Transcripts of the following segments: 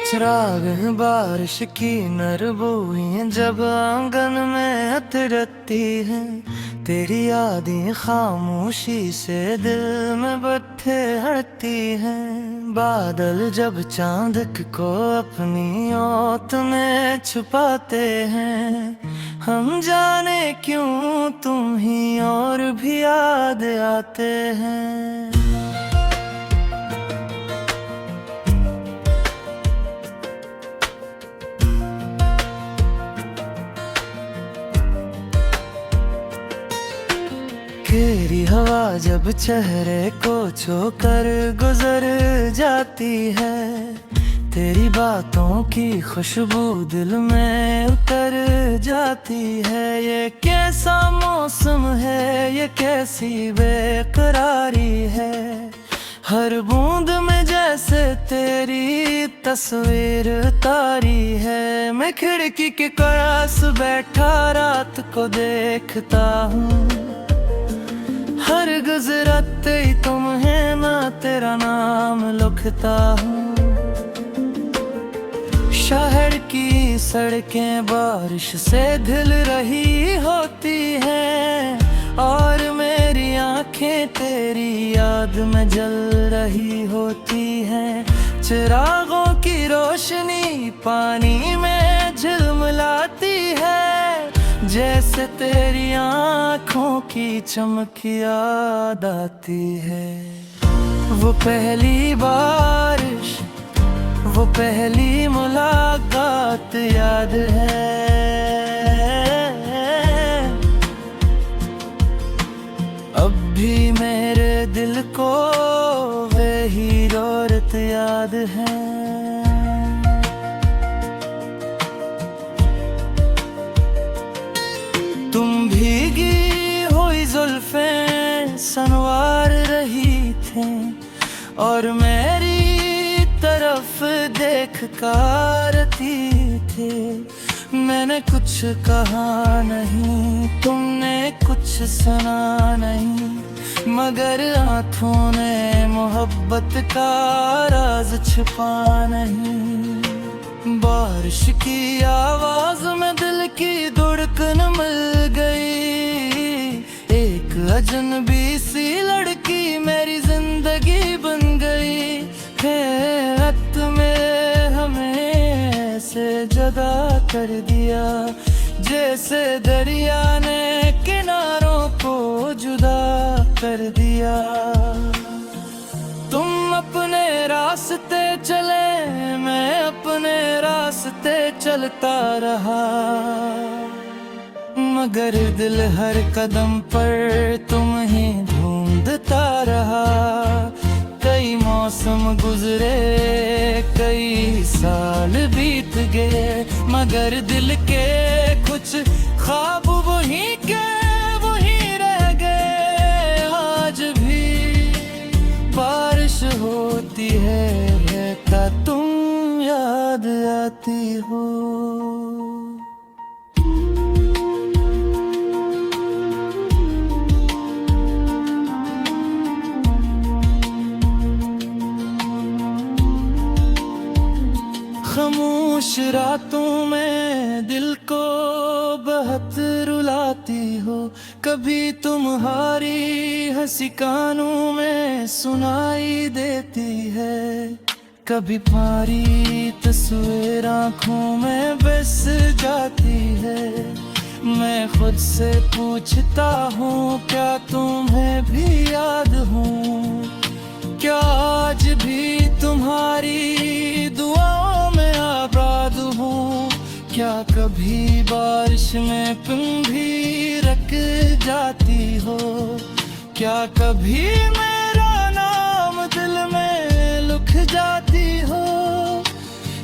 चिराग है बारिश की नर बूही जब आंगन में अतरती है। तेरी यादें खामोशी से दिल में बत्थे हटती हैं। बादल जब चांद को अपनी ओट में छुपाते हैं। हम जाने क्यों तुम ही और भी याद आते हैं। घेरी हवा जब चेहरे को छूकर गुजर जाती है। तेरी बातों की खुशबू दिल में उतर जाती है। ये कैसा मौसम है, ये कैसी बेकरारी है। हर बूंद में जैसे तेरी तस्वीर तारी है। मैं खिड़की के पास बैठा रात को देखता हूँ। हर गुजरते ही तुम है ना, तेरा नाम लिखता हूँ। शहर की सड़कें बारिश से धुल रही होती हैं। और मेरी आंखें तेरी याद में जल रही होती हैं। चिरागों की रोशनी पानी में झिलमिलाती है। जैसे तेरी आँखों की चमक याद आती है। वो पहली बारिश, वो पहली मुलाकात याद है। अब भी मेरे दिल को वही रोरत याद है। तुम भीगी हुई जुल्फें संवार रही थी और मेरी तरफ देख करती थी। मैंने कुछ कहा नहीं, तुमने कुछ सुना नहीं, मगर आँखों ने मोहब्बत का राज छुपा नहीं। बारिश की आवाज में दिल की धड़कन मिल गई। एक अजनबी सी लड़की मेरी जिंदगी बन गई है। रात में हमें ऐसे जुदा कर दिया जैसे दरिया ने किनारों को जुदा कर दिया। तुम अपने रास्ते चले, मैं अपने रास्ते चलता रहा। मगर दिल हर कदम पर तुम ही ढूंढता रहा। कई मौसम गुजरे, कई साल बीत गए, मगर दिल के कुछ ख्वाब वही के वही रह गए। आज भी बारिश होती है, रहता तुम याद आती हो। खामोश रातों में दिल को बहुत रुलाती हो। कभी तुम्हारी हंसी कानों में सुनाई देती है। कभी तुम्हारी तस्वीर आँखों में बस जाती है। मैं खुद से पूछता हूँ, क्या तुम्हें भी याद हूँ? क्या आज भी तुम्हारी दुआओं में आबाद हूँ? क्या कभी बारिश में तुम भी रख जाती हो? क्या कभी मेरा नाम दिल में लिख जाती हो?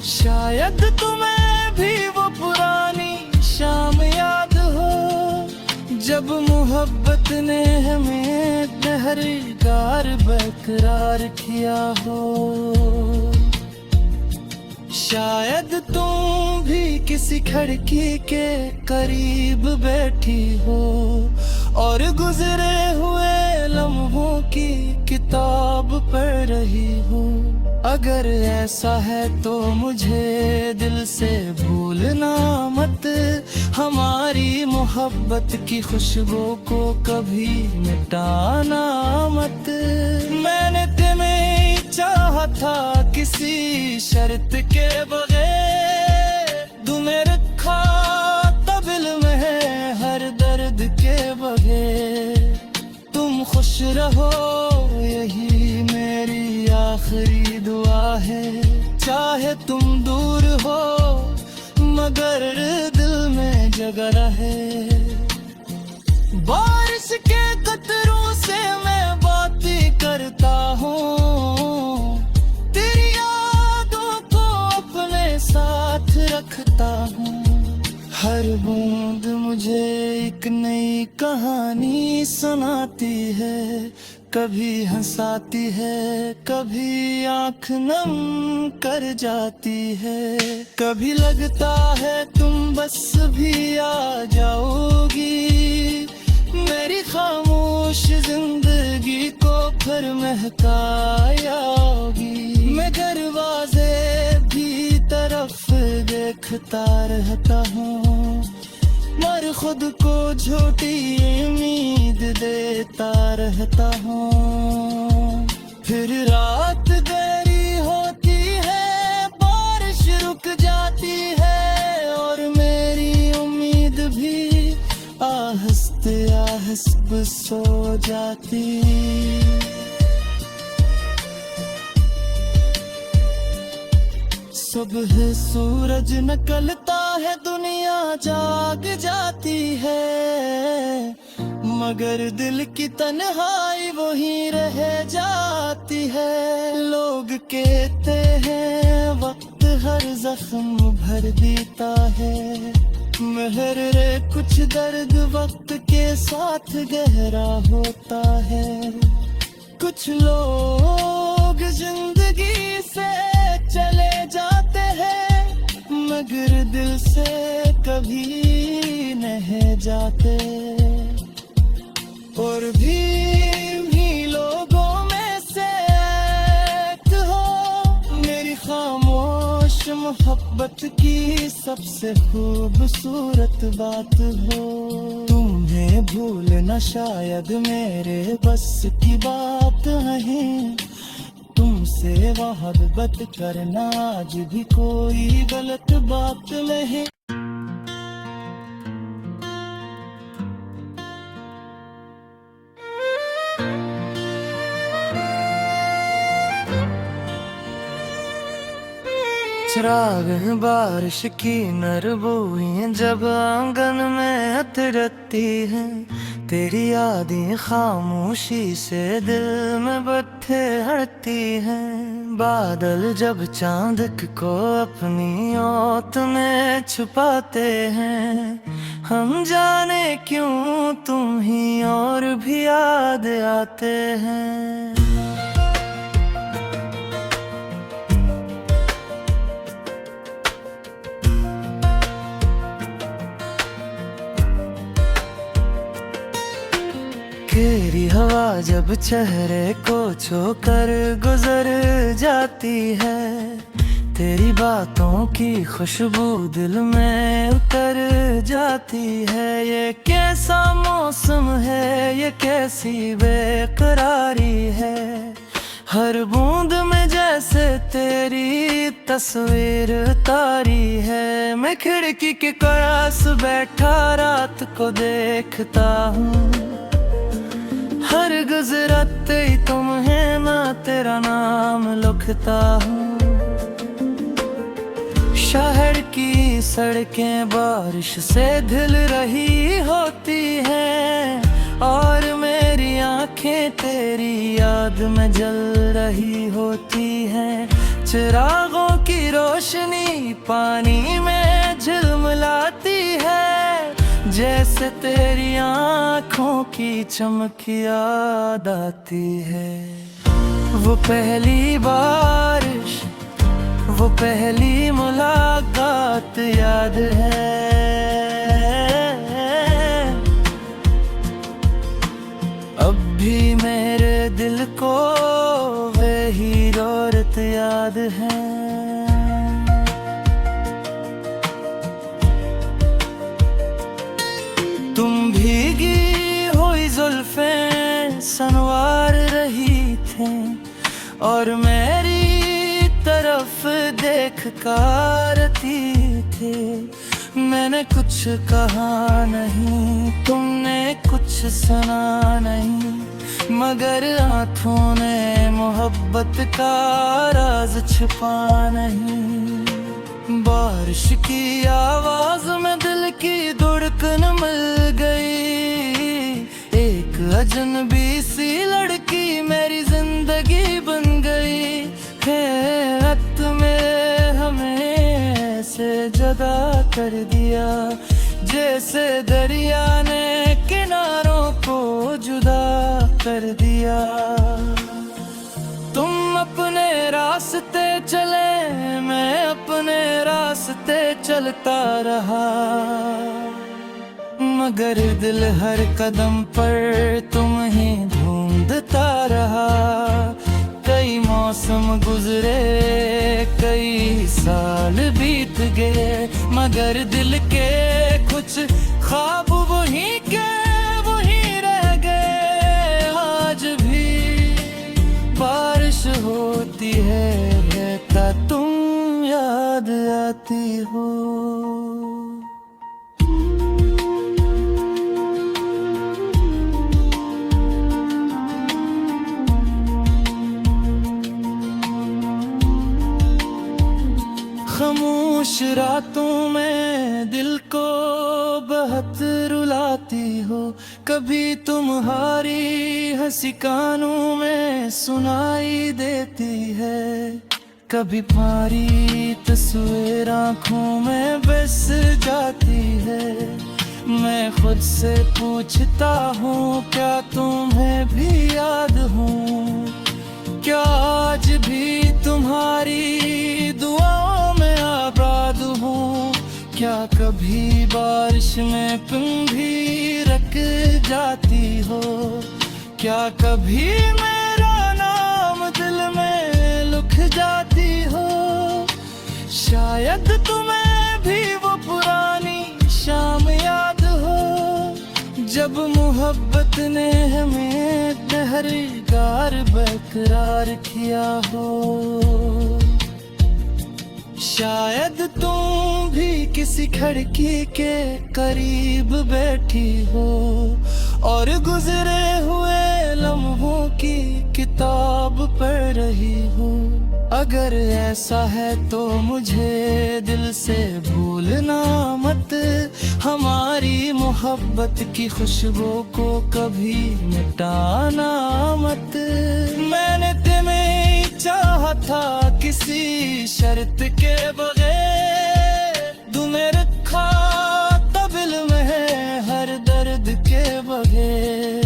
शायद तुम्हें भी वो पुरानी शाम याद हो, जब मोहब्बत ने हमें पहरेदार बरकरार किया हो। शायद तुम भी किसी खिड़की के करीब बैठी हो और गुजरे हुए लम्हों की किताब पढ़ रही हो। अगर ऐसा है तो मुझे दिल से भूलना मत, हमारी मोहब्बत की खुशबू को कभी मिटाना मत। मैंने तुम्हें चाहा था किसी शर्त के बगैर, तुम्हें रखा तबिल में है हर दर्द के बगैर। तुम खुश रहो यही मेरी आखिरी दुआ है, चाहे तुम दूर हो मगर दिल में जगह रहे। बारिश के कतरों से मैं बातें करता हूँ, तेरी यादों को अपने साथ रखता हूँ। हर बूंद मुझे एक नई कहानी सुनाती है, कभी हंसाती है कभी आंख नम कर जाती है। कभी लगता है तुम बस भी आ जाओगी, मेरी खामोश जिंदगी को फिर महकाओगी। मैं दरवाजे भी तरफ देखता रहता हूँ, मर खुद को झूठी उम्मीद देता रहता हूँ। फिर रात देरी होती है, बारिश रुक जाती है और मेरी उम्मीद भी आहिस्ते आहिस्ते सो जाती। सुबह सूरज निकलता है, दुनिया जाग जाती है, मगर दिल की तन्हाई वहीं रह जाती है। लोग कहते हैं वक्त हर जख्म भर देता है, मगर कुछ दर्द वक्त के साथ गहरा होता है। कुछ लोग जिंदगी से चले जाते हैं, मगर दिल से कभी नहीं जाते। और भी लोगों में से एक हो, मेरी खामोश मोहब्बत की सबसे खूबसूरत बात हो। तुम्हें भूलना शायद मेरे बस की बात नहीं, तुमसे मोहब्बत करना आज भी कोई गलत बात नहीं। चिराग बारिश की नर बूंदें जब आंगन में उतरती हैं, तेरी यादें खामोशी से दिल में बत्थे हड़ती हैं। बादल जब चांद को अपनी ओट में छुपाते हैं, हम जाने क्यों तुम ही और भी याद आते हैं। तेरी हवा जब चेहरे को छूकर गुजर जाती है, तेरी बातों की खुशबू दिल में उतर जाती है। ये कैसा मौसम है, ये कैसी बेकरारी है, हर बूंद में जैसे तेरी तस्वीर तारी है। मैं खिड़की के पास बैठा रात को देखता हूँ, हर गुजरते ही तुम है ना तेरा नाम लिखता हूँ। शहर की सड़कें बारिश से धुल रही होती हैं, और मेरी आंखें तेरी याद में जल रही होती हैं। चिरागों की रोशनी पानी में झिलमिलाती है, जैसे तेरी आँखों की चमक याद आती है। वो पहली बारिश, वो पहली मुलाकात याद है। अब भी मेरे दिल को वही औरत याद याद है। तुम भीगी हुई जुल्फें संवार रही थे और मेरी तरफ देख करती थे। मैंने कुछ कहा नहीं, तुमने कुछ सुना नहीं, मगर आँखों ने मोहब्बत का राज छुपा नहीं। बारिश की आवाज में दिल की धड़कन मिल गई, एक अजनबी सी लड़की मेरी जिंदगी बन गई। हैरत में हमें ऐसे जुदा कर दिया, जैसे दरिया ने किनारों को जुदा कर दिया। तुम अपने रास्ते चले, मैं अपने रास्ते चलता रहा, मगर दिल हर कदम पर तुम ही ढूंढता रहा। कई मौसम गुजरे, कई साल बीत गए, मगर दिल के कुछ ख्वाब वहीं के वहीं रह गए। आज भी बारिश होती है, रहता तुम याद आती हो। खामोश रातों में दिल को बहुत रुलाती हो, कभी तुम्हारी हंसी कानों में सुनाई देती है, कभी तुम्हारी तस्वीर आँखों में बस जाती है। मैं खुद से पूछता हूँ, क्या तुम्हें भी याद हूँ? क्या आज भी तुम्हारी दुआओं में आबाद हूँ? क्या कभी बारिश में तुम भी रख जाती हो? क्या कभी मेरा नाम दिल में लिख जाती हो? शायद तुम्हें भी वो पुरानी शाम याद हो, जब मोहब्बत ने हमें पहरेदार बरकरार किया हो। शायद तुम भी किसी खिड़की के करीब बैठी हो और गुजरे हुए लम्हों की किताब पढ़ रही हो। अगर ऐसा है तो मुझे दिल से भूलना मत, हमारी मोहब्बत की खुशबू को कभी मिटाना मत। मैंने तुम्हें चाहा था किसी शर्त के बगैर, तुम्हें रखा तबिल में है हर दर्द के बगैर।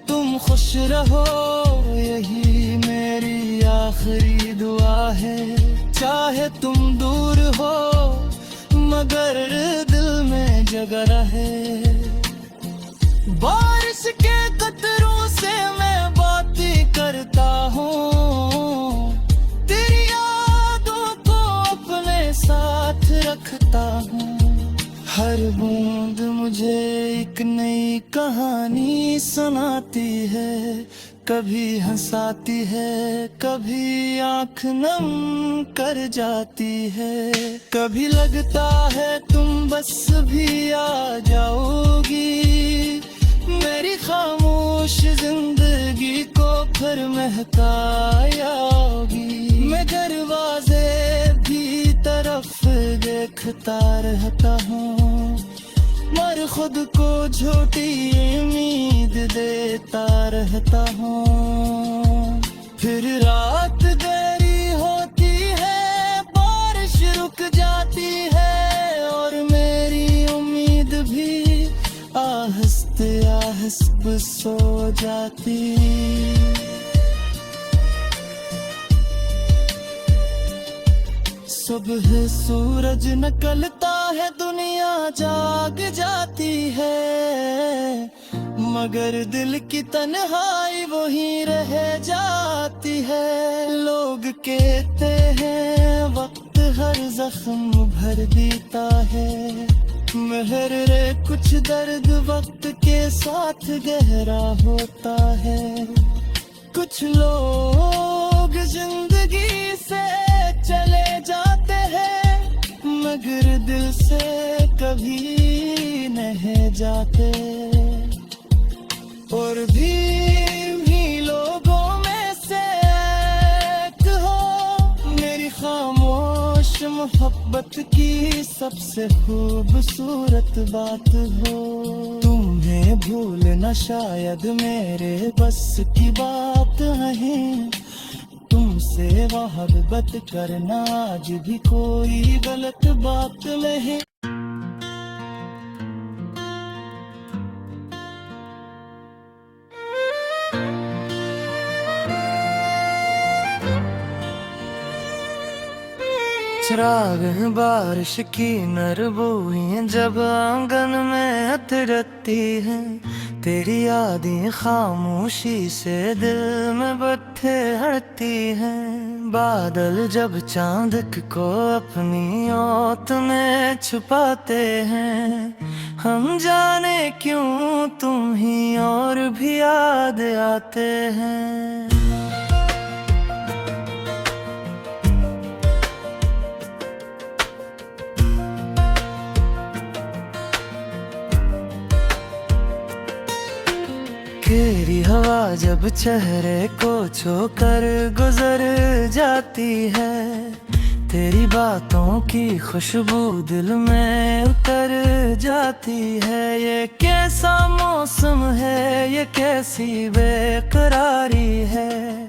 तुम खुश रहो यही मेरी आखिरी दुआ है, चाहे तुम दूर हो मगर दिल में जगह रहे। बारिश के कतरों से मैं बातें करता हूँ, तेरी यादों को अपने साथ रखता हूँ। हर बूंद मुझे एक नई कहानी सुनाती है, कभी हंसाती है, कभी आँख नम कर जाती है। कभी लगता है तुम बस भी आ जाओगी, मेरी खामोश जिंदगी को फिर महकाओगी। मैं दरवाजे भी तरफ देखता रहता हूँ, मर खुद को झूठी उम्मीद देता रहता हूँ। फिर रात देरी होती है, बारिश रुक जाती है और मेरी उम्मीद भी आहिस्ते आहिस्ते सो जाती। सुबह सूरज निकलता है, दुनिया जाग जाती है, मगर दिल की तन्हाई वहीं रह जाती है। लोग कहते हैं वक्त हर जख्म भर देता है, महर रे कुछ दर्द वक्त के साथ गहरा होता है। कुछ लोग जिंदगी से चले जाते हैं, मगर दिल से कभी नहीं जाते। और भी लोगों में से एक हो, मेरी खामोश मोहब्बत की सबसे खूबसूरत बात हो। तुम्हें भूलना शायद मेरे बस की बात नहीं, तुमसे मोहब्बत करना आज भी कोई गलत बात नहीं। चिराग बारिश की नर बूंदें जब आंगन में उतरती हैं, तेरी यादें खामोशी से दिल में बत्थे हड़ती हैं। बादल जब चांद को अपनी ओट में छुपाते हैं, हम जाने क्यों तुम ही और भी याद आते हैं। तेरी हवा जब चेहरे को छूकर गुजर जाती है, तेरी बातों की खुशबू दिल में उतर जाती है। ये कैसा मौसम है, ये कैसी बेकरारी है,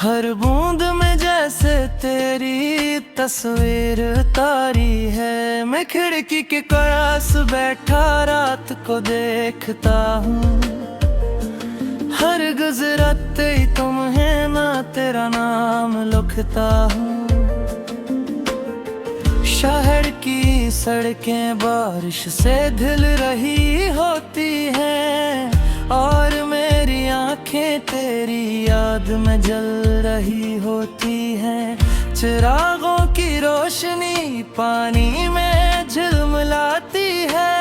हर बूंद में जैसे तेरी तस्वीर तारी है। मैं खिड़की के पास बैठा रात को देखता हूँ, हर गुजराते ही तुम है मैं तेरा नाम लिखता हूँ। शहर की सड़कें बारिश से धुल रही होती हैं, और मेरी आंखें तेरी याद में जल रही होती हैं। चिरागों की रोशनी पानी में झिलमिलाती है,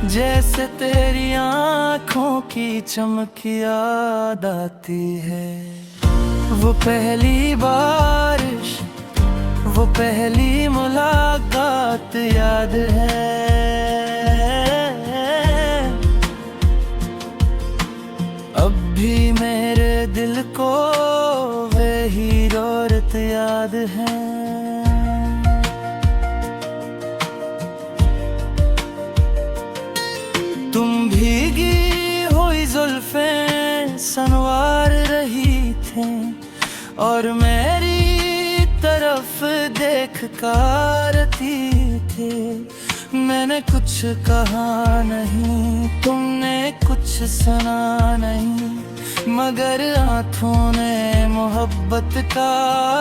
जैसे तेरी आँखों की चमक याद आती है। वो पहली बारिश, वो पहली मुलाकात याद है। अब भी मेरे दिल को वही औरत याद है। तुम भीगी हुई जुल्फें संवार रही थी, और मेरी तरफ देख करती थी। मैंने कुछ कहा नहीं, तुमने कुछ सुना नहीं, मगर आँखों ने मोहब्बत का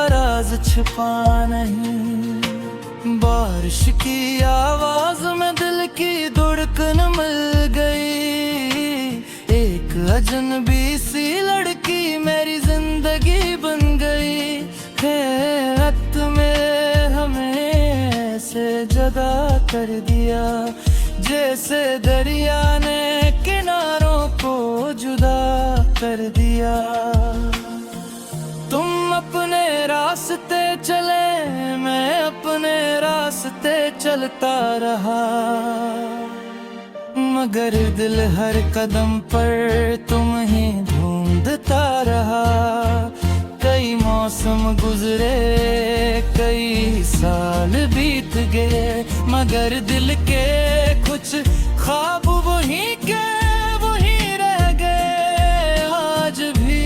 राज छुपा नहीं। बारिश की आवाज में दिल की धड़कन मिल गई, एक अजनबी सी लड़की मेरी जिंदगी बन गई। हैरत में हमें ऐसे जुदा कर दिया, जैसे दरिया ने किनारों को जुदा कर दिया। तुम अपने रास्ते चले, मैं अपने रास्ते चलता रहा, मगर दिल हर कदम पर तुम ही ढूंढता रहा। कई मौसम गुजरे, कई साल बीत गए, मगर दिल के कुछ ख्वाब वहीं के वहीं रह गए। आज भी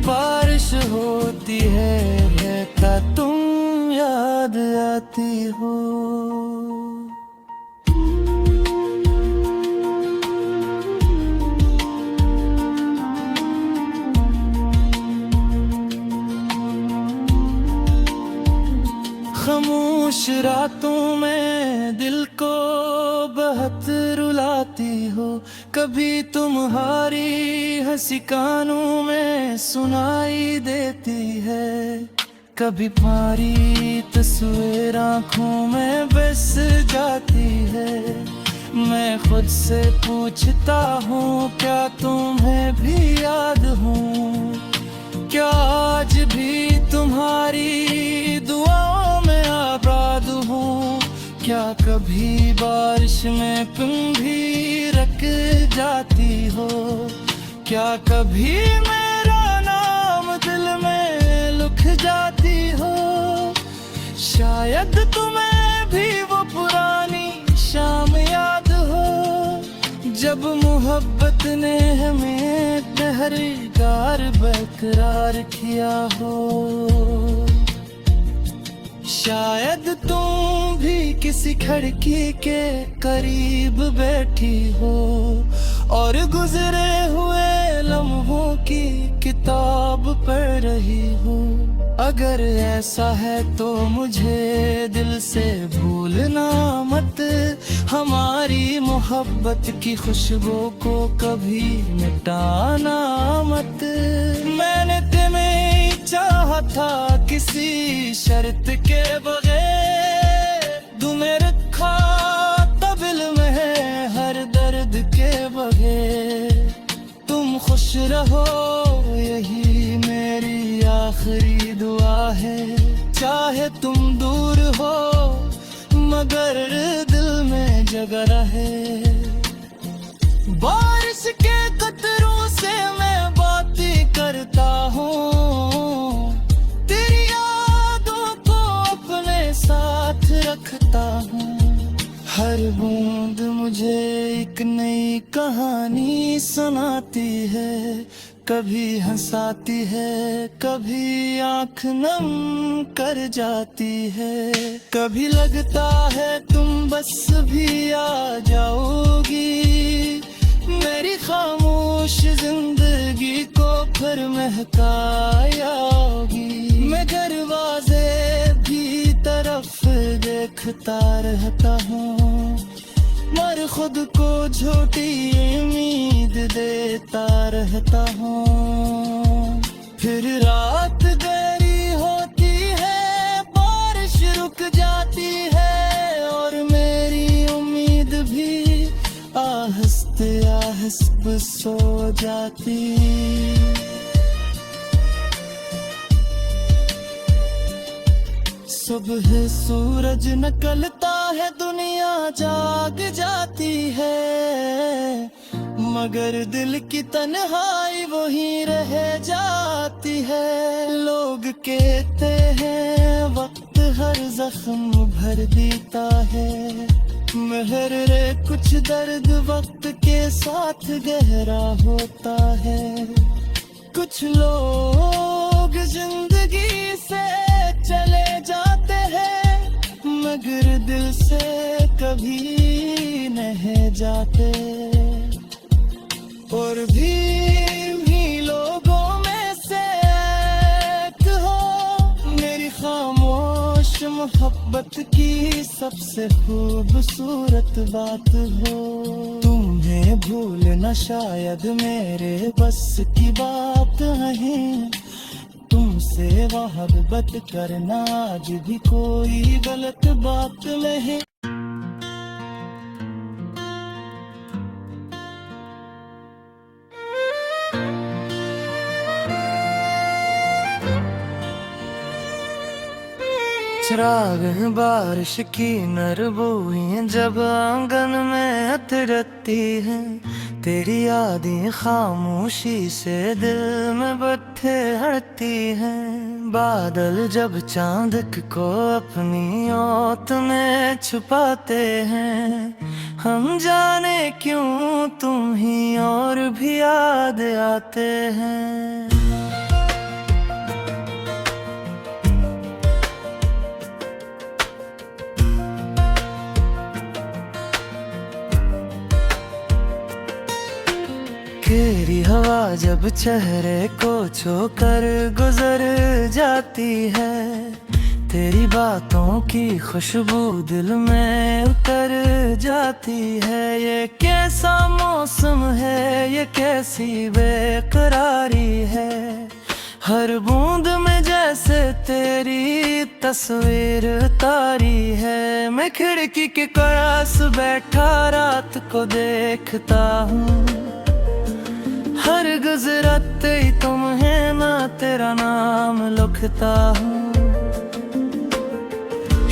बारिश होती है, बहता तुम याद आती हो। खामोश रातों में दिल को बहुत रुलाती जाती हो। कभी तुम्हारी हंसी कानों में सुनाई देती है, कभी तुम्हारी तस्वीर आँखों में बस जाती है। मैं खुद से पूछता हूँ क्या तुम्हें भी याद हूँ, क्या आज भी तुम्हारी दुआओं में आबाद हूँ। क्या कभी बारिश में तुम भी रख जाती हो, क्या कभी मेरा नाम दिल में लिख जाती हो। शायद तुम्हें भी वो पुरानी शाम याद हो, जब मोहब्बत ने हमें पहरेदार बरकरार किया हो। शायद तुम भी किसी खिड़की के करीब बैठी हो और गुजरे हुए लम्हों की किताब पढ़ रही हो। अगर ऐसा है तो मुझे दिल से भूलना मत, हमारी मोहब्बत की खुशबू को कभी मिटाना मत। मैंने तुम्हें चाहा था किसी शर्त के बगैर, तुम्हें रखा तबिल में है हर दर्द के बगैर। तुम खुश रहो यही मेरी आखिरी दुआ है, चाहे तुम दूर हो मगर दिल में जगह रहे। बारिश के कतरों से मैं बातें करता हूँ, तेरी यादों को अपने साथ रखता हूँ। हर बूंद मुझे एक नई कहानी सुनाती है, कभी हंसाती है कभी आँख नम कर जाती है। कभी लगता है तुम बस भी आ जाओगी, मेरी खामोश जिंदगी को फिर महकाओगी। मैं दरवाजे भी तरफ देखता रहता हूँ, मर खुद को झूठी उम्मीद देता रहता हूँ। फिर रात गहरी होती है, बारिश रुक जाती है और मेरी उम्मीद भी आहिस्ते आहिस्ते सो जाती। सुबह सूरज निकलता है, दुनिया जाग जाती है, मगर दिल की तन्हाई वहीं रह जाती है। लोग कहते हैं वक्त हर जख्म भर देता है, मगर रे कुछ दर्द वक्त के साथ गहरा होता है। कुछ लोग जिंदगी से चले जाते हैं, मगर दिल से कभी नहीं जाते। और भी लोगों में से एक हो, मेरी खामोश मोहब्बत की सबसे खूबसूरत बात हो। तुम्हें भूलना शायद मेरे बस की बात नहीं, तुमसे मोहब्बत करना आज भी कोई गलत बात नहीं। चिराग बारिश की नर बूंदें जब आंगन में अतरती हैं, तेरी यादें खामोशी से दिल में बत्थे हड़ती हैं। बादल जब चांद को अपनी ओट में छुपाते हैं, हम जाने क्यों तुम ही और भी याद आते हैं। तेरी हवा जब चेहरे को छूकर गुजर जाती है, तेरी बातों की खुशबू दिल में उतर जाती है। ये कैसा मौसम है, ये कैसी बेकरारी है। हर बूंद में जैसे तेरी तस्वीर तारी है। मैं खिड़की के पास बैठा रात को देखता हूँ। हर गुजराते ही तुम्हें ना तेरा नाम लिखता हूँ।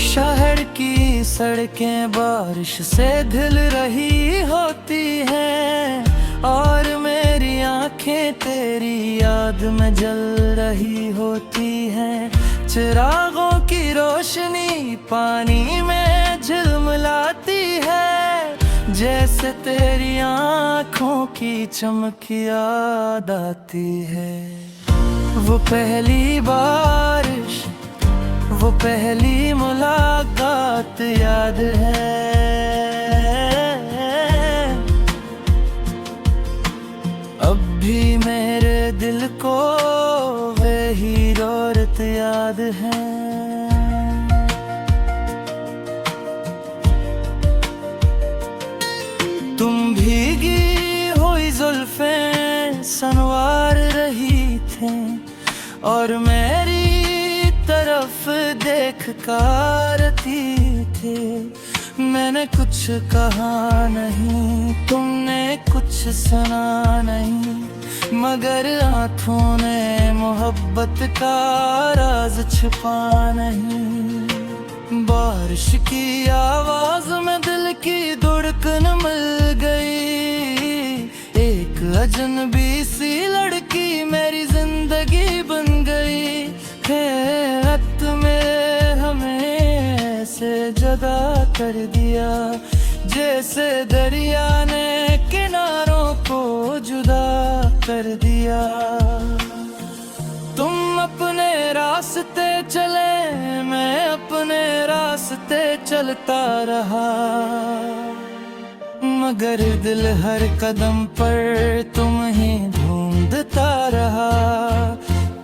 शहर की सड़कें बारिश से धुल रही होती हैं और मेरी आंखें तेरी याद में जल रही होती हैं। चिरागों की रोशनी पानी में झिलमिलाती है, जैसे तेरी आँखों की चमक याद आती है। वो पहली बारिश, वो पहली मुलाकात याद है। अब भी मेरे दिल को वही औरत याद है। तुम भीगी हुई जुल्फें संवार रही थी और मेरी तरफ देख करती थी। मैंने कुछ कहा नहीं, तुमने कुछ सुना नहीं, मगर आँखों ने मोहब्बत का राज छुपा नहीं। बारिश की आवाज में दिल की धड़कन मिल गई। एक अजनबी सी लड़की मेरी जिंदगी बन गई। रात में हमें ऐसे जुदा कर दिया, जैसे दरिया ने किनारों को जुदा कर दिया। तुम अपने रास्ते चले, मैं अपने रास्ते चलता रहा, मगर दिल हर कदम पर तुम ही ढूंढता रहा।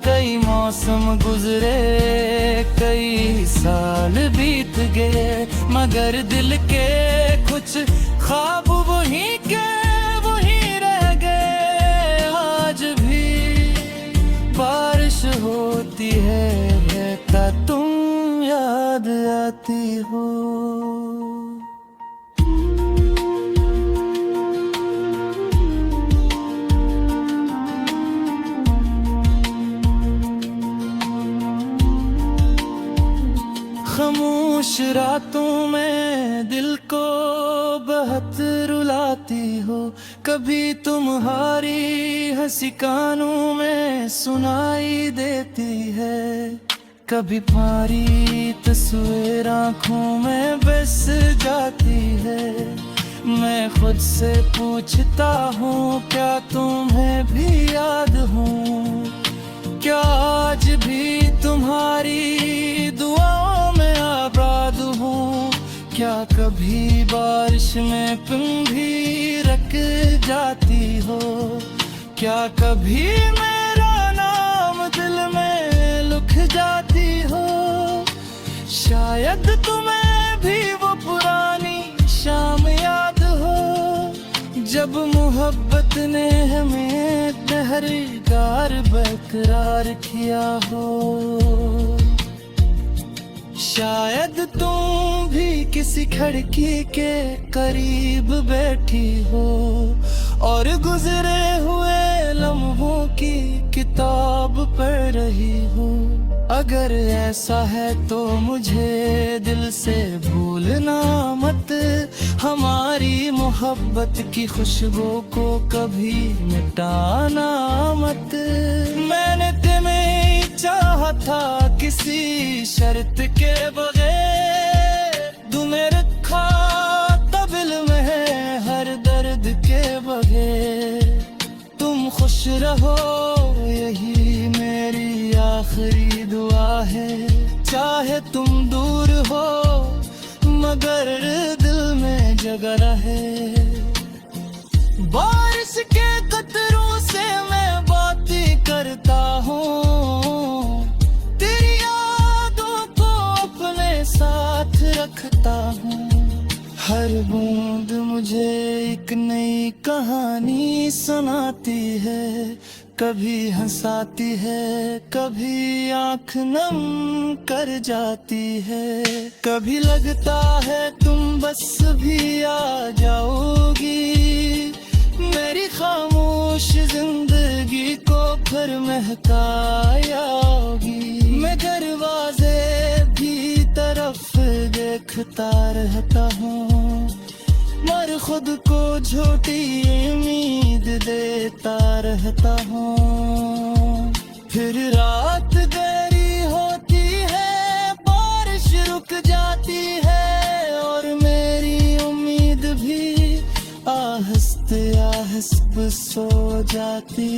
कई मौसम गुजरे, कई साल बीत गए, मगर दिल के कुछ ख्वाब वहीं के वहीं रह गए। आज भी बारिश होती है का तुम याद आती हो। खामोश रातों में दिल को बहुत रुलाती हो। कभी तुम्हारी हंसी कानों में सुनाई देती है, कभी तुम्हारी तस्वीर आँखों में बस जाती है। मैं खुद से पूछता हूँ, क्या तुम्हें भी याद हूँ? क्या आज भी तुम्हारी दुआओं में आबाद हूँ? क्या कभी बारिश में तुम भी रख जाती हो? क्या कभी मेरा नाम दिल में लिख जाती हो? शायद तुम्हें भी वो पुरानी शाम याद हो, जब मोहब्बत ने हमें पहरेदार बरकरार किया हो। शायद तुम भी किसी खिड़की के करीब बैठी हो और गुजरे हुए लम्हों की किताब पढ़ रही हो। अगर ऐसा है तो मुझे दिल से भूलना मत, हमारी मोहब्बत की खुशबू को कभी मिटाना मत। मैंने तुम्हें चाहा था किसी शर्त के बगैर, तुम्हें रखा तबिल में है हर दर्द के बगैर। तुम खुश रहो यही मेरी आखिरी दुआ है, चाहे तुम दूर हो मगर दिल में जगह रहे। बारिश के कतरों से मैं बातें करता हूँ, तेरी यादों को अपने साथ रखता हूँ। हर हर बूंद मुझे एक नई कहानी सुनाती है, कभी हंसाती है, कभी आंख नम कर जाती है। कभी लगता है तुम बस भी आ जाओगी, मेरी खामोश जिंदगी को फिर महकाओगी। मैं दरवाजे भी तरफ देखता रहता हूँ, मर खुद को झूठी उम्मीद देता रहता हूँ। फिर रात गहरी होती है, बारिश रुक जाती है, और मेरी उम्मीद भी आहिस्ते आहिस्ते सो जाती।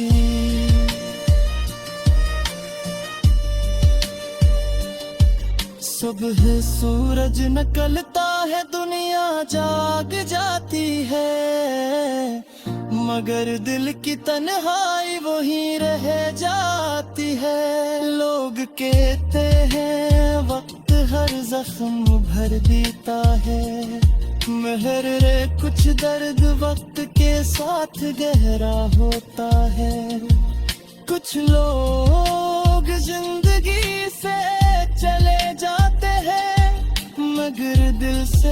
सुबह सूरज निकलता है, दुनिया जाग जाती है, मगर दिल की तन्हाई वहीं रह जाती है। लोग कहते हैं वक्त हर जख्म भर देता है, महर रे कुछ दर्द वक्त के साथ गहरा होता है। कुछ लोग जिंदगी से चले जाते हैं, मगर दिल से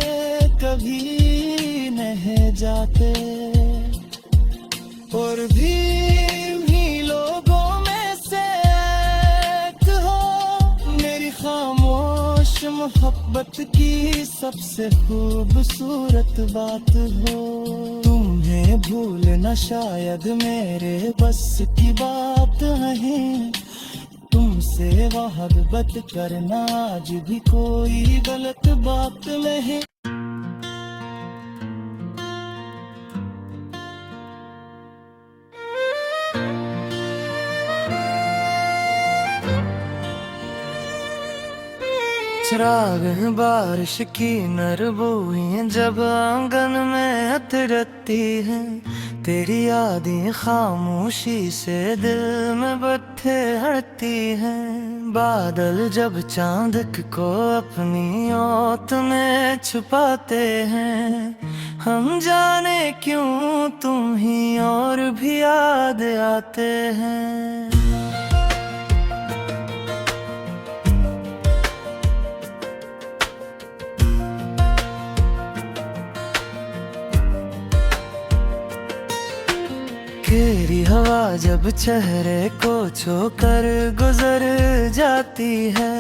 कभी नहीं जाते। और भी लोगों में से एक हो, मेरी खामोश मोहब्बत की सबसे खूबसूरत बात हो। तुम्हें भूलना शायद मेरे बस की बात नहीं, तुमसे मोहब्बत करना आज भी कोई गलत बात नहीं। चिराग है बारिश की नर बूंदें जब आंगन में उतरती है, तेरी यादें खामोशी से दिल में बत्थे हड़ती हैं। बादल जब चांद को अपनी ओट में छुपाते हैं, हम जाने क्यों तुम ही और भी याद आते हैं। तेरी हवा जब चेहरे को छूकर गुजर जाती है,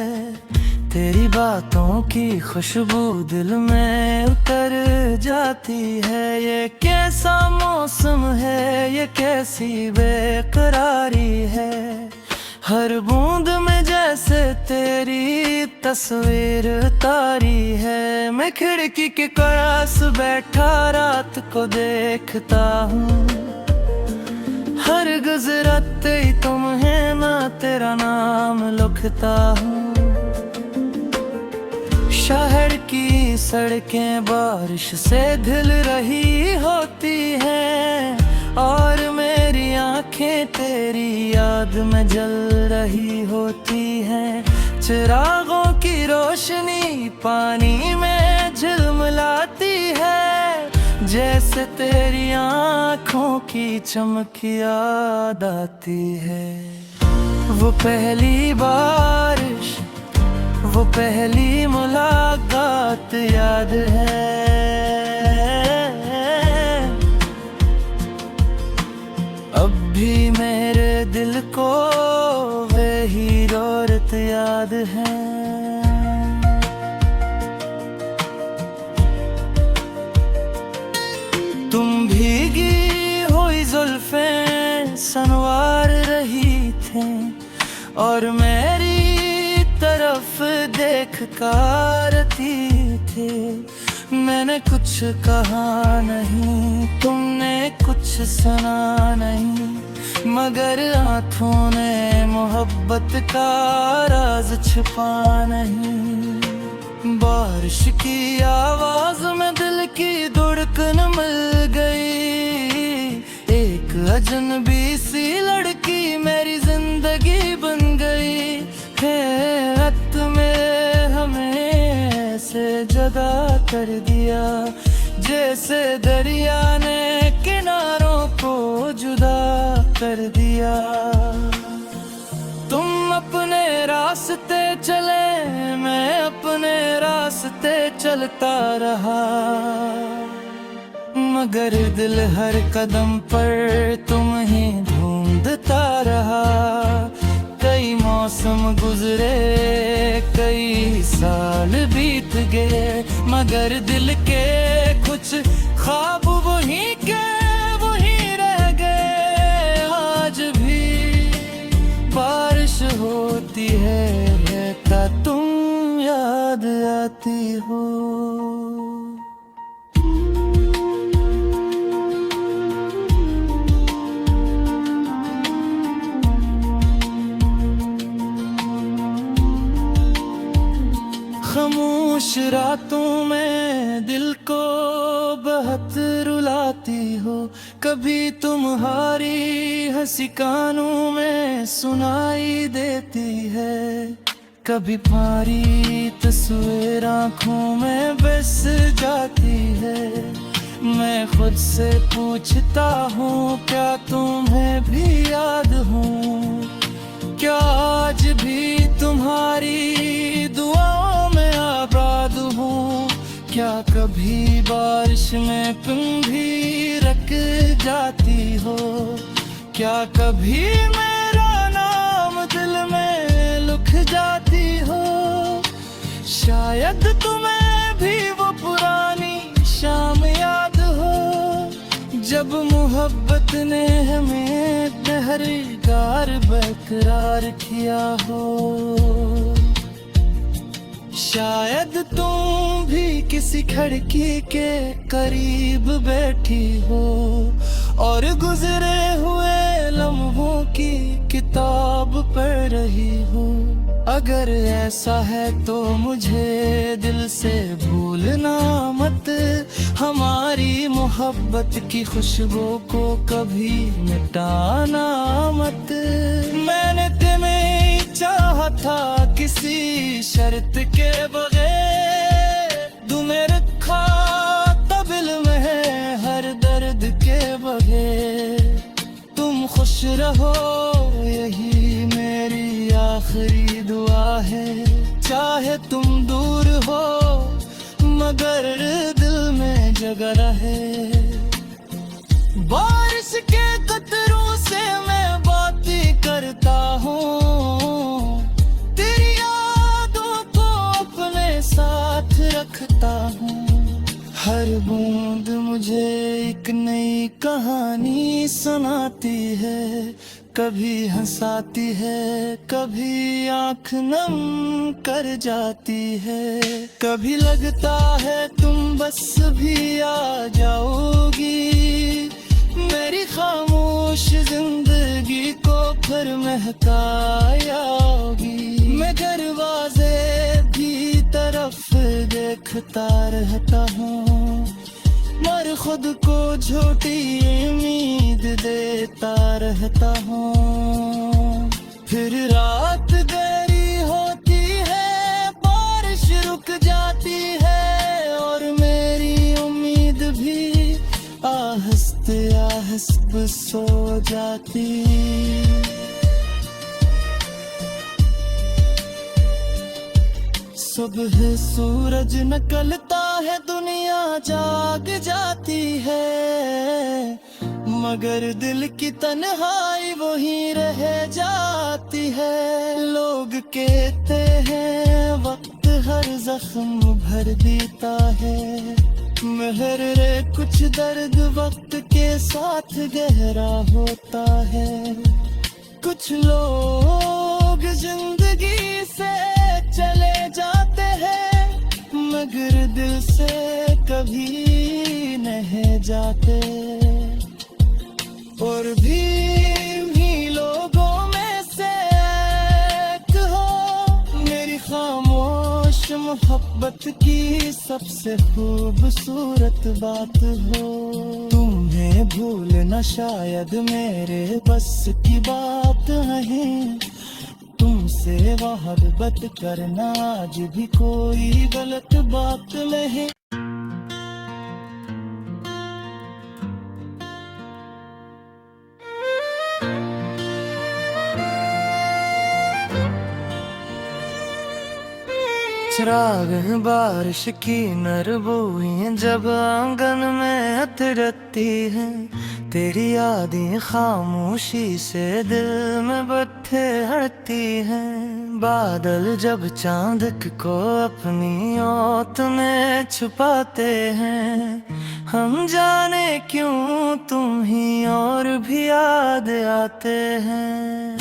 तेरी बातों की खुशबू दिल में उतर जाती है। ये कैसा मौसम है, ये कैसी बेकरारी है, हर बूंद में जैसे तेरी तस्वीर तारी है। मैं खिड़की के पास बैठा रात को देखता हूँ, हर गुजरते ही तुम है ना तेरा नाम लिखता हूँ। शहर की सड़कें बारिश से धुल रही होती हैं, और मेरी आंखें तेरी याद में जल रही होती हैं। चिरागों की रोशनी पानी में झिलमिलाती है, जैसे तेरी आँखों की चमक याद आती है। वो पहली बारिश, वो पहली मुलाकात याद है, अब भी मेरे दिल को वही रोरत याद है। तुम भीगी हुई जुल्फें संवार रही थी, और मेरी तरफ देख करती थी। मैंने कुछ कहा नहीं, तुमने कुछ सुना नहीं, मगर आँखों ने मोहब्बत का राज छुपा नहीं। बारिश की आवाज में दिल की धड़कन मिल गई, एक अजनबी सी लड़की मेरी जिंदगी बन गई। रात में हमें ऐसे जगा कर दिया, जैसे दरिया ने किनारों को जुदा कर दिया। तुम अपने रास्ते चले, मैं अपने रास्ते चलता रहा, मगर दिल हर कदम पर तुम ही ढूंढता रहा। कई मौसम गुजरे, कई साल बीत गए, मगर दिल के कुछ ख्वाब वही के वही रह गए। आज भी बारिश होती है, रहता तुम याद आती हो। खामोश रातों में दिल को बहुत रुलाती हो, कभी तुम्हारी हंसी कानों में सुनाई देती है, कभी प्यारी तस्वीर आँखों में बस जाती है। मैं खुद से पूछता हूँ, क्या तुम्हें भी याद हूँ? क्या आज भी तुम्हारी दुआओं में आबाद हूँ? क्या कभी बारिश में तुम भी रख जाती हो? क्या कभी मेरा नाम दिल में लिख जाती हो? शायद तुम्हें भी वो पुरानी शाम याद हो, जब मोहब्बत ने हमें पहरेदार बरकरार किया हो। शायद तुम भी किसी खिड़की के करीब बैठी हो और गुजरे हुए लम्हों की किताब पढ़ रही हो। अगर ऐसा है तो मुझे दिल से भूलना मत, हमारी मोहब्बत की खुशबू को कभी मिटाना मत। मैंने तुम्हें चाहा था किसी शर्त के बगैर, तुम्हें रखा तबिल में है हर दर्द के बगैर। तुम खुश रहो यही मेरी आखिरी दुआ है, चाहे तुम दूर हो मगर दिल में जगह रहे। बारिश के कतरों से मैं बातें करता हूँ, तेरी यादों को अपने साथ रखता हूँ। हर बूंद मुझे एक नई कहानी सुनाती है, कभी हंसाती है, कभी आँख नम कर जाती है। कभी लगता है तुम बस भी आ जाओगी, मेरी खामोश जिंदगी को फिर महकाओगी। मैं दरवाजे भी तरफ देखता रहता हूँ, मर खुद को झूठी उम्मीद देता रहता हूँ। फिर रात गहरी होती है, बारिश रुक जाती है और मेरी उम्मीद भी आहिस्ते आहिस्ते सो जाती। सुबह सूरज निकलता है, दुनिया जाग जाती है, मगर दिल की तन्हाई वहीं रह जाती है। लोग कहते हैं वक्त हर जख्म भर देता है, मगर रे कुछ दर्द वक्त के साथ गहरा होता है। कुछ लोग जिंदगी से चले जाते हैं, मगर दिल से कभी नहीं जाते। और भी लोगों में से एक हो, मेरी खामोश मोहब्बत की सबसे खूबसूरत बात हो। तुम्हें भूलना शायद मेरे बस की बात नहीं, तुमसे मोहब्बत करना आज भी कोई गलत बात नहीं। राग है बारिश की नर बूंदें जब आंगन में अतरती हैं, तेरी यादें खामोशी से दिल में बत्थे हड़ती हैं। बादल जब चांद को अपनी ओट में छुपाते हैं, हम जाने क्यों तुम ही और भी याद आते हैं।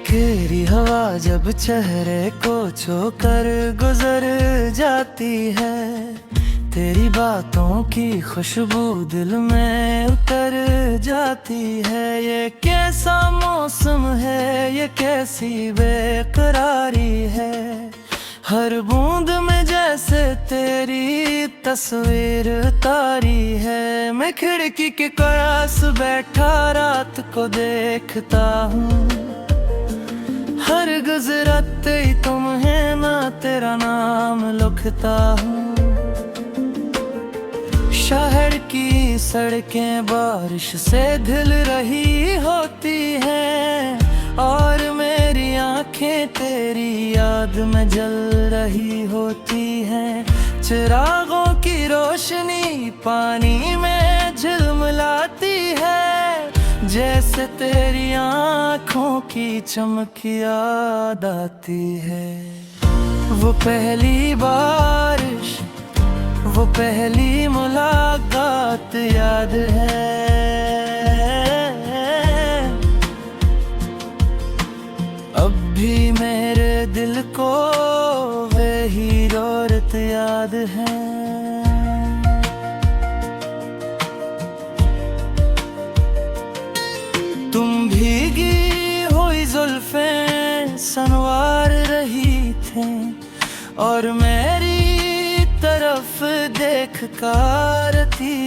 तेरी हवा जब चेहरे को छूकर गुजर जाती है, तेरी बातों की खुशबू दिल में उतर जाती है। ये कैसा मौसम है, ये कैसी बेकरारी है, हर बूंद में जैसे तेरी तस्वीर तारी है। मैं खिड़की के पास बैठा रात को देखता हूँ, हर गुजरते ही तुम है ना तेरा नाम लिखता हूँ। शहर की सड़कें बारिश से धुल रही होती हैं, और मेरी आंखें तेरी याद में जल रही होती हैं। चिरागों की रोशनी पानी में झिलमिलाती है, जैसे तेरी आँखों की चमक याद आती है। वो पहली बारिश, वो पहली मुलाकात याद है। अब भी मेरे दिल को वही औरत याद है। तुम भीगी हुई जुल्फें संवार रही थी, और मेरी तरफ देख करती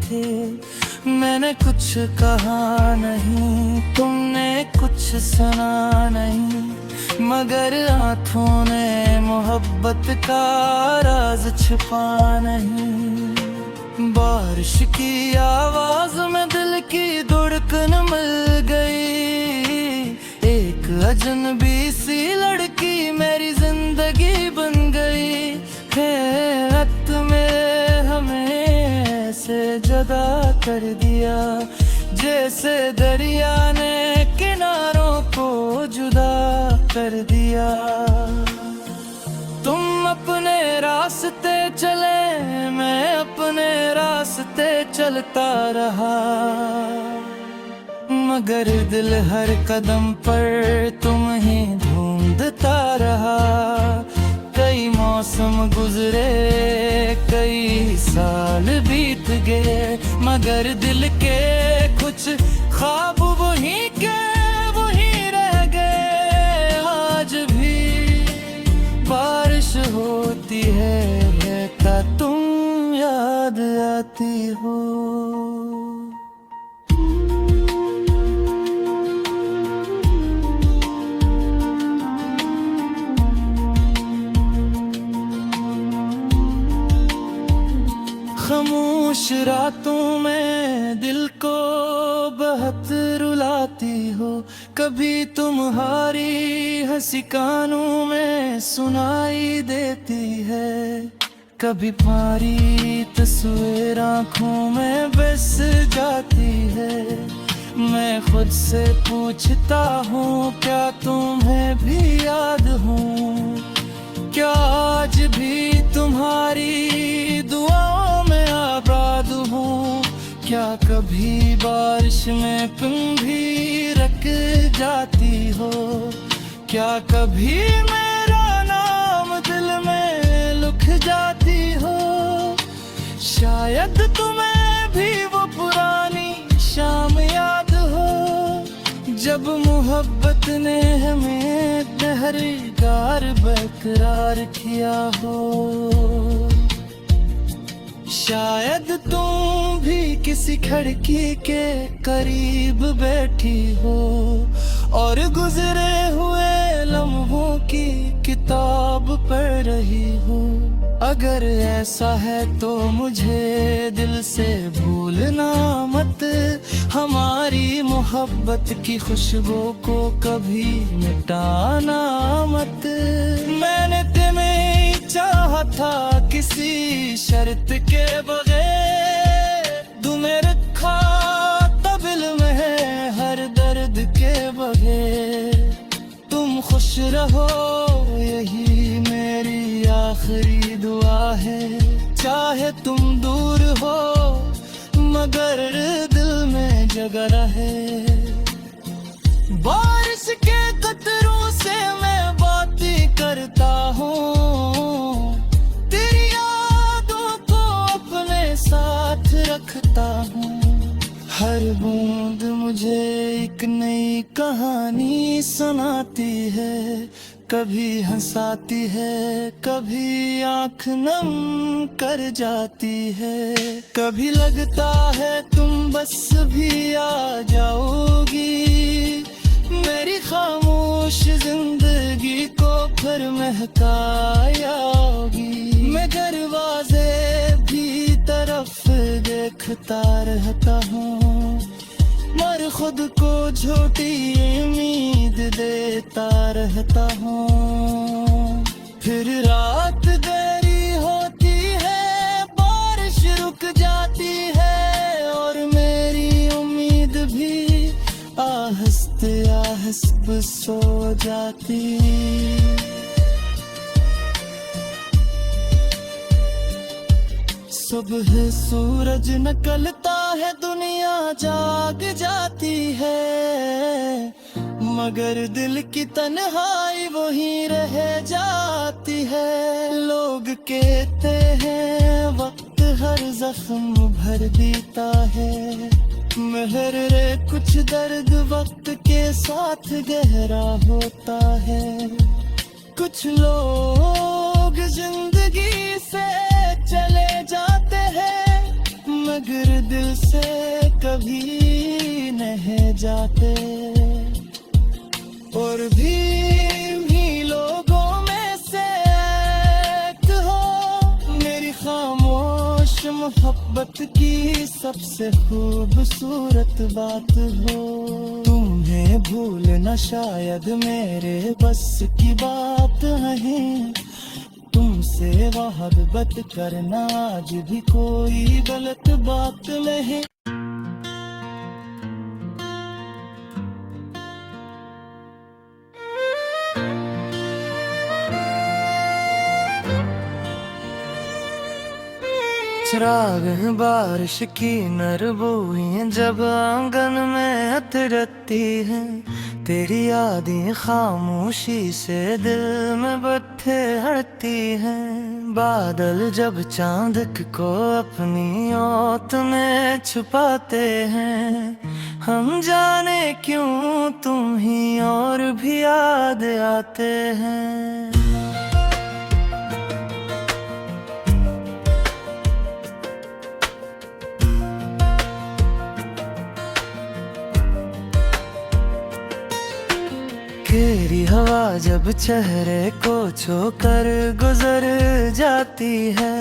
थी। मैंने कुछ कहा नहीं, तुमने कुछ सुना नहीं, मगर आँखों ने मोहब्बत का राज छुपा नहीं। बारिश की आवाज में दिल की धड़कन मिल गई, एक अजनबी सी लड़की मेरी जिंदगी बन गई। हैरत में हमें ऐसे जुदा कर दिया, जैसे दरिया ने किनारों को जुदा कर दिया। तुम अपने रास्ते चले, मैं अपने रास्ते चलता रहा, मगर दिल हर कदम पर तुम ही ढूंढता रहा। कई मौसम गुजरे, कई साल बीत गए, मगर दिल के कुछ ख्वाब वहीं के वहीं रह गए। आज भी बारिश होती है का तुम याद आती हो। खामोश रातों में दिल को बहुत रुलाती हो, कभी तुम्हारी हंसी कानों में सुनाई देती है, कभी तुम्हारी तस्वीर आँखों में बस जाती है। मैं खुद से पूछता हूँ, क्या तुम्हें भी याद हूँ, क्या आज भी तुम्हारी दुआओं में आबाद हूँ। क्या कभी बारिश में तुम भी रख जाती हो, क्या कभी मेरा नाम दिल में लिख जाती हो। शायद तुम्हें भी वो पुरानी शाम याद हो, जब मोहब्बत ने हमें पहरेदार बरकरार किया हो। शायद तुम भी किसी खिड़की के करीब बैठी हो, और गुजरे हुए लम्हों की किताब पढ़ रही हो। अगर ऐसा है तो मुझे दिल से भूलना मत, हमारी मोहब्बत की खुशबू को कभी मिटाना मत। मैंने तुम्हें चाहा था किसी शर्त के बगैर, तुम्हें रखा तबिल में है हर दर्द के बगैर। तुम खुश रहो यही मेरी आखिरी दुआ है, चाहे तुम दूर हो मगर दिल में जगह रहे। बारिश के कतरों से मैं बातें करता हूँ, तेरी यादों को अपने साथ रखता हूँ। हर बूंद मुझे एक नई कहानी सुनाती है, कभी हंसाती है कभी आँख नम कर जाती है। कभी लगता है तुम बस भी आ जाओगी, मेरी खामोश जिंदगी को फिर महकाओगी। मैं दरवाजे भी तरफ देखता रहता हूँ, मर खुद को झूठी उम्मीद देता रहता हूँ। फिर रात गहरी होती है, बारिश रुक जाती है और मेरी उम्मीद भी आहिस्ते आहिस्ते सो जाती। सुबह सूरज निकलता है, दुनिया जाग जाती है, मगर दिल की तन्हाई वहीं रह जाती है। लोग कहते हैं वक्त हर जख्म भर देता है, मगर रे कुछ दर्द वक्त के साथ गहरा होता है। कुछ लोग जिंदगी से चले जाते हैं, मगर दिल से कभी नहीं जाते। और भी लोगों में से एक हो, मेरी खामोश मोहब्बत की सबसे खूबसूरत बात हो। तुम्हें भूलना शायद मेरे बस की बात नहीं, तुमसे मोहब्बत करना आज भी कोई गलत बात नहीं। चिराग बारिश की नर बूंदें जब आंगन में उतरती हैं, तेरी यादें खामोशी से दिल में बत्थे हड़ती हैं। बादल जब चांद को अपनी ओट में छुपाते हैं, हम जाने क्यों तुम ही और भी याद आते हैं। तेरी हवा जब चेहरे को छूकर गुजर जाती है,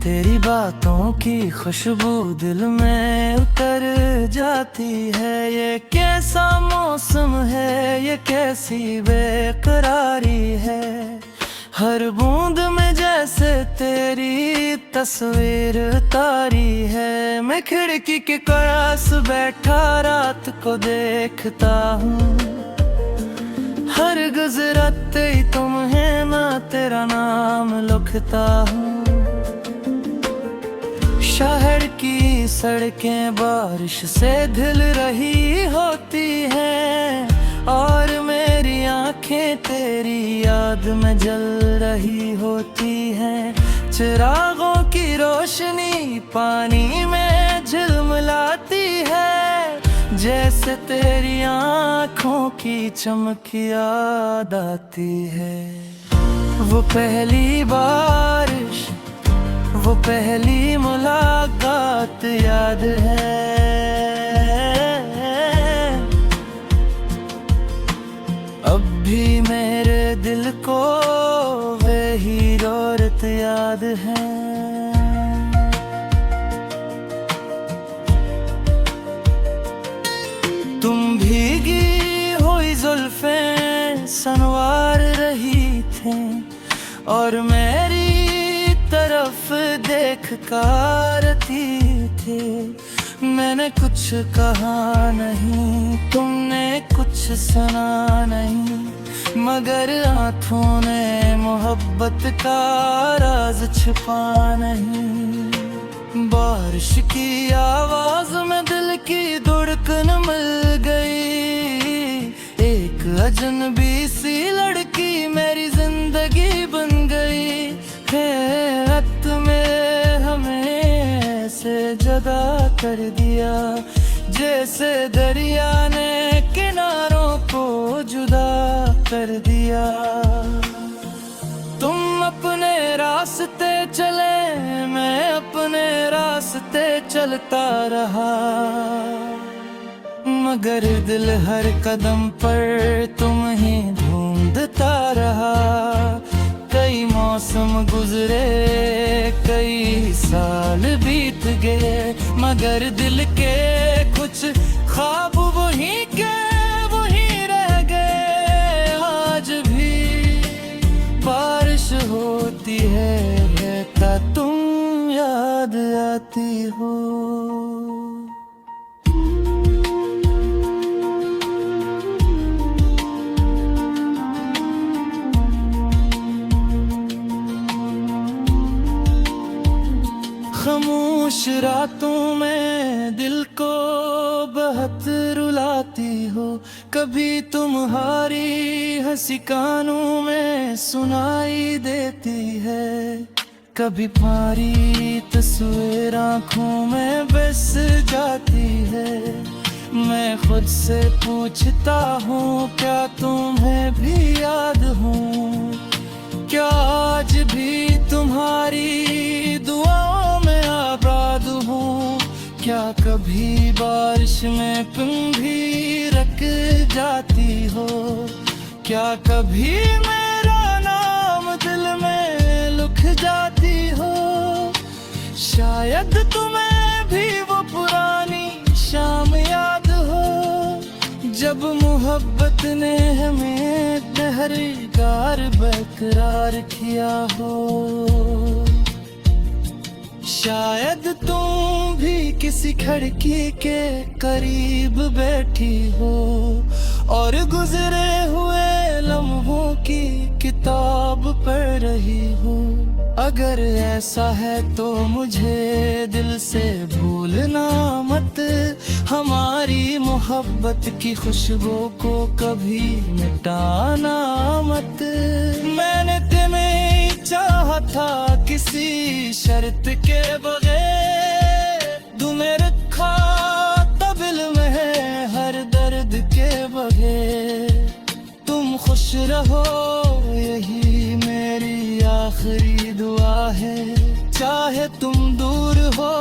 तेरी बातों की खुशबू दिल में उतर जाती है। ये कैसा मौसम है, ये कैसी बेकरारी है, हर बूंद में जैसे तेरी तस्वीर तारी है। मैं खिड़की के पास बैठा रात को देखता हूँ, हर गुजराते ही तुम है ना तेरा नाम लिखता हूँ। शहर की सड़कें बारिश से धुल रही होती हैं, और मेरी आंखें तेरी याद में जल रही होती हैं। चिरागों की रोशनी पानी में झिलमिलाती है, जैसे तेरी आँखों की चमक याद आती है। वो पहली बारिश, वो पहली मुलाकात याद है। अब भी मेरे दिल को वही औरत याद हैं। तुम भीगी हुई जुल्फें संवार रही थी और मेरी तरफ देख करती थी। मैंने कुछ कहा नहीं, तुमने कुछ सुना नहीं, मगर आँखों ने मोहब्बत का राज छुपा नहीं। बारिश की आवाज में दिल की धड़कन मिल गई, एक अजनबी सी लड़की मेरी जिंदगी बन गई। हैरत में हमें ऐसे जुदा कर दिया, जैसे दरिया ने किनारों को जुदा कर दिया। तुम अपने रास्ते चले, मैं अपने रास्ते चलता रहा, मगर दिल हर कदम पर तुम ही ढूंढता रहा। कई मौसम गुजरे, कई साल बीत गए, मगर दिल के कुछ ख्वाब वहीं के वहीं रह गए। आज भी बारिश होती है, रहता तुम याद आती हो। खामोश रातों में दिल को बहुत रुलाती हो, कभी तुम्हारी हंसी कानों में सुनाई देती है, कभी तुम्हारी तस्वीर आँखों में बस जाती है। मैं खुद से पूछता हूँ, क्या तुम्हें भी याद हूँ? क्या आज भी तुम्हारी दुआओं में आबाद हूँ? क्या कभी बारिश में तुम भी रख जाती हो? क्या कभी मेरा नाम दिल में लिख जाती हो? शायद तुम्हें भी वो पुरानी शाम याद हो, जब मोहब्बत ने हमें पहरेदार बरकरार किया हो। शायद तुम भी किसी खिड़की के करीब बैठी हो और गुजरे हुए लम्हों की किताब पढ़ रही हो। अगर ऐसा है तो मुझे दिल से भूलना मत, हमारी मोहब्बत की खुशबू को कभी मिटाना मत। मैंने तुम्हें चाहा था किसी शर्त के बगैर, तुम्हें रखा तबिल में है हर दर्द के बगैर। तुम खुश रहो यही मेरी आखिरी दुआ है, चाहे तुम दूर हो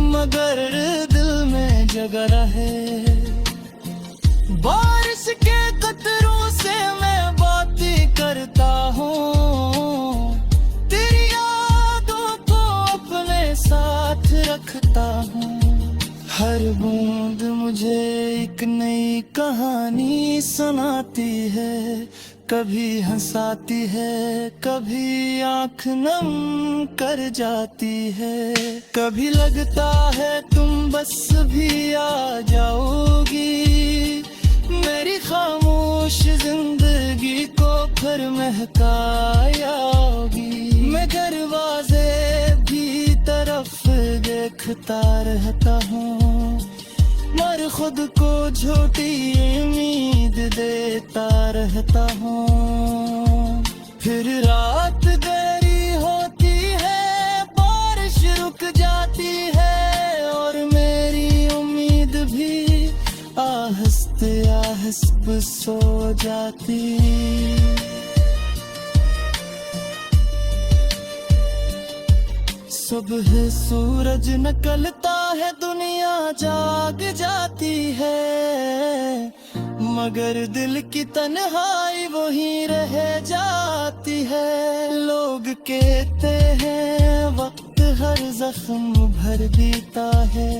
मगर दिल में जगह रहे। बारिश के कतरों से मैं बातें करता हूँ, तेरी यादों को अपने साथ रखता हूँ। हर बूंद मुझे एक नई कहानी सुनाती है, कभी हंसाती है, कभी आँख नम कर जाती है। कभी लगता है तुम बस भी आ जाओगी, मेरी खामोश जिंदगी को फिर महकाओगी। मैं दरवाजे भी तरफ देखता रहता हूँ, मर खुद को झूठी उम्मीद देता रहता हूँ। फिर रात गहरी होती है, बारिश रुक जाती है और मेरी उम्मीद भी आहिस्ते आहिस्ते सो जाती। सुबह सूरज निकलता है, दुनिया जाग जाती है, मगर दिल की तन्हाई वहीं रह जाती है। लोग कहते हैं वक्त हर जख्म भर देता है,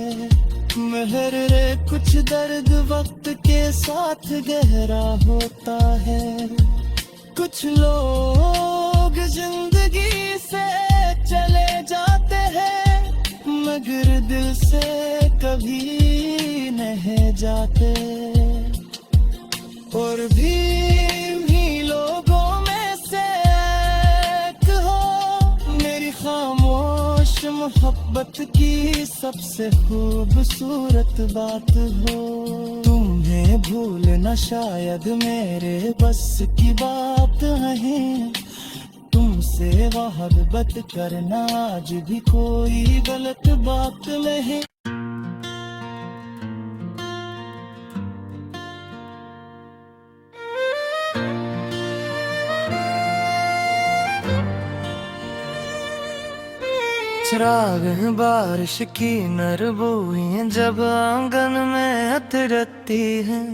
महर रे कुछ दर्द वक्त के साथ गहरा होता है। कुछ लोग जिंदगी से चले जाते हैं, मगर दिल से कभी नहीं जाते। और भी लोगों में से एक हो, मेरी खामोश मोहब्बत की सबसे खूबसूरत बात हो। तुम्हें भूलना शायद मेरे बस की बात नहीं, तुमसे मोहब्बत करना आज भी कोई गलत बात नहीं। चिराग हैं बारिश की नर बूंदें जब आंगन में अतरती हैं,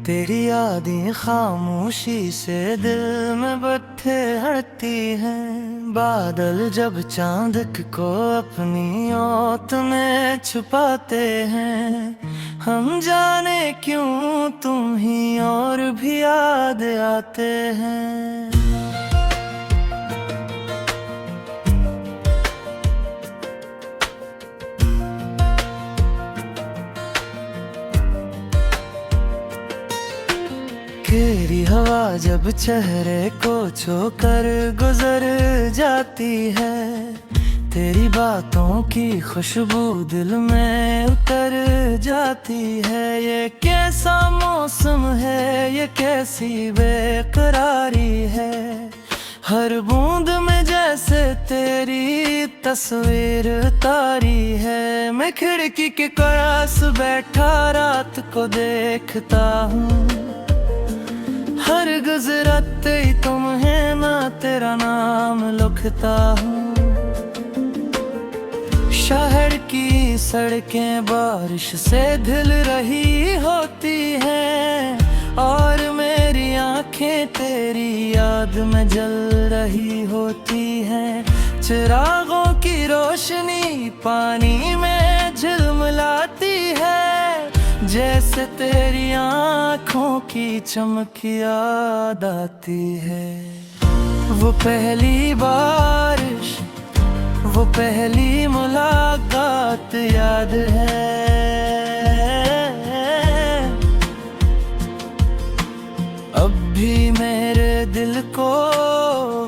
तेरी यादें खामोशी से दिल में बत्थे हड़ती हैं। बादल जब चांद को अपनी ओट में छुपाते हैं, हम जाने क्यों तुम ही और भी याद आते हैं। तेरी हवा जब चेहरे को छूकर गुजर जाती है, तेरी बातों की खुशबू दिल में उतर जाती है। ये कैसा मौसम है, ये कैसी बेकरारी है, हर बूंद में जैसे तेरी तस्वीर तारी है। मैं खिड़की के पास बैठा रात को देखता हूँ, हर गुजरते ही तुम्हें ना तेरा नाम लिखता हूँ। शहर की सड़कें बारिश से धुल रही होती हैं, और मेरी आंखें तेरी याद में जल रही होती हैं। चिरागों की रोशनी पानी में झिलमिलाती है, जैसे तेरी आँखों की चमक याद आती है। वो पहली बारिश, वो पहली मुलाकात याद है। अब भी मेरे दिल को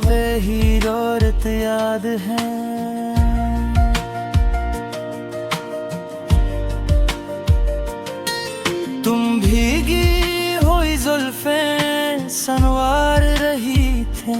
वही रोरत याद है। तुम भीगी हुई जुल्फें संवार रही थी,